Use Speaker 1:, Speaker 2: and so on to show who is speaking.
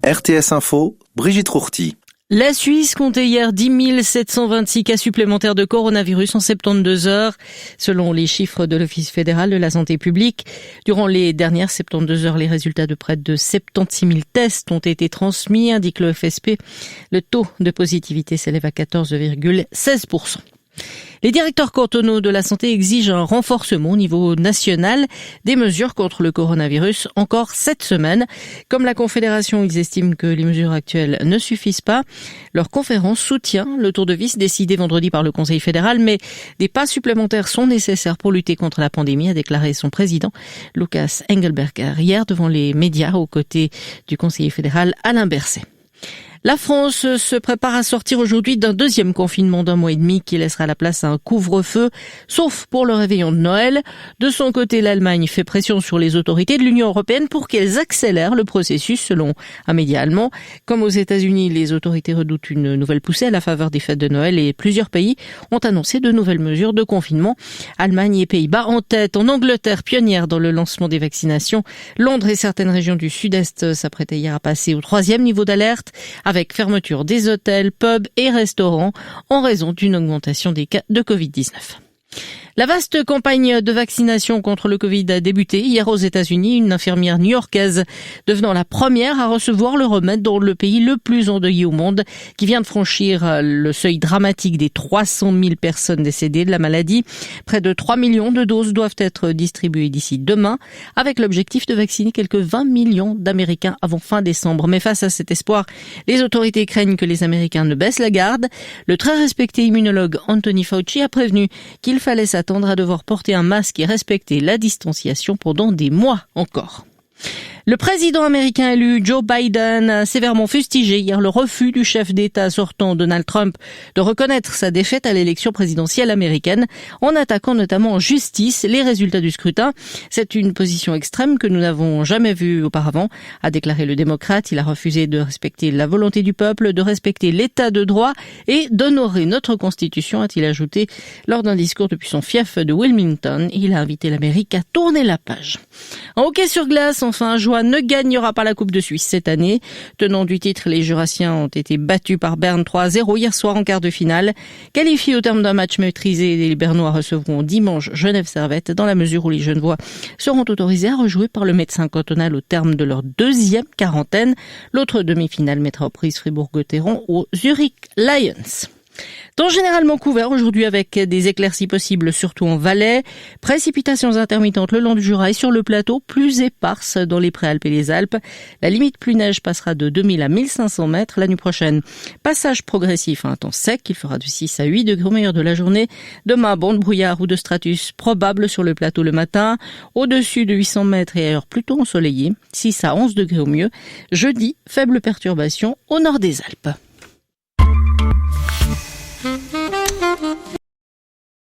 Speaker 1: RTS Info, Brigitte Rourty.
Speaker 2: La Suisse comptait hier 10 726 cas supplémentaires de coronavirus en 72 heures, selon les chiffres de l'Office fédéral de la santé publique. Durant les dernières 72 heures, les résultats de près de 76 000 tests ont été transmis, indique le FSP. Le taux de positivité s'élève à 14,16%. Les directeurs cantonaux de la santé exigent un renforcement au niveau national des mesures contre le coronavirus encore cette semaine. Comme la Confédération, ils estiment que les mesures actuelles ne suffisent pas. Leur conférence soutient le tour de vis décidé vendredi par le Conseil fédéral, mais des pas supplémentaires sont nécessaires pour lutter contre la pandémie, a déclaré son président, Lucas Engelberger, hier devant les médias aux côtés du conseiller fédéral Alain Berset. La France se prépare à sortir aujourd'hui d'un deuxième confinement d'1 mois et demi qui laissera la place à un couvre-feu, sauf pour le réveillon de Noël. De son côté, l'Allemagne fait pression sur les autorités de l'Union européenne pour qu'elles accélèrent le processus, selon un média allemand. Comme aux États-Unis, les autorités redoutent une nouvelle poussée à la faveur des fêtes de Noël et plusieurs pays ont annoncé de nouvelles mesures de confinement. Allemagne et Pays-Bas en tête. En Angleterre, pionnière dans le lancement des vaccinations, Londres et certaines régions du Sud-Est s'apprêtaient hier à passer au 3e niveau d'alerte, avec fermeture des hôtels, pubs et restaurants en raison d'une augmentation des cas de Covid-19. La vaste campagne de vaccination contre le Covid a débuté hier aux États-Unis, une infirmière new-yorkaise devenant la première à recevoir le remède dans le pays le plus endeuillé au monde, qui vient de franchir le seuil dramatique des 300 000 personnes décédées de la maladie. Près de 3 millions de doses doivent être distribuées d'ici demain, avec l'objectif de vacciner quelques 20 millions d'Américains avant fin décembre. Mais face à cet espoir, les autorités craignent que les Américains ne baissent la garde. Le très respecté immunologue Anthony Fauci a prévenu qu'il fallait s'attendre à devoir porter un masque et respecter la distanciation pendant des mois encore. Le président américain élu Joe Biden a sévèrement fustigé hier le refus du chef d'État sortant Donald Trump de reconnaître sa défaite à l'élection présidentielle américaine en attaquant notamment en justice les résultats du scrutin. C'est une position extrême que nous n'avons jamais vue auparavant, a déclaré le démocrate. Il a refusé de respecter la volonté du peuple, de respecter l'état de droit et d'honorer notre constitution, a-t-il ajouté lors d'un discours depuis son fief de Wilmington. Il a invité l'Amérique à tourner la page. En hockey sur glace, enfin, Joie ne gagnera pas la Coupe de Suisse cette année. Tenants du titre, les Jurassiens ont été battus par Berne 3-0 hier soir en quart de finale. Qualifiés au terme d'un match maîtrisé, les Bernois recevront dimanche Genève-Servette dans la mesure où les Genevois seront autorisés à rejouer par le médecin cantonal au terme de leur deuxième quarantaine. L'autre demi-finale mettra aux prises Fribourg-Gotteron aux Zurich Lions. Temps généralement couvert aujourd'hui avec des éclaircies possibles surtout en Valais, précipitations intermittentes le long du Jura et sur le plateau, plus éparses dans les Préalpes et les Alpes. La limite pluie-neige passera de 2000 à 1500 mètres la nuit prochaine. Passage progressif à un temps sec, il fera de 6 à 8 degrés au meilleur de la journée. Demain, bon de brouillard ou de stratus probable sur le plateau le matin, au-dessus de 800 mètres et ailleurs plutôt ensoleillé, 6 à 11 degrés au mieux. Jeudi, faible perturbation au nord des Alpes.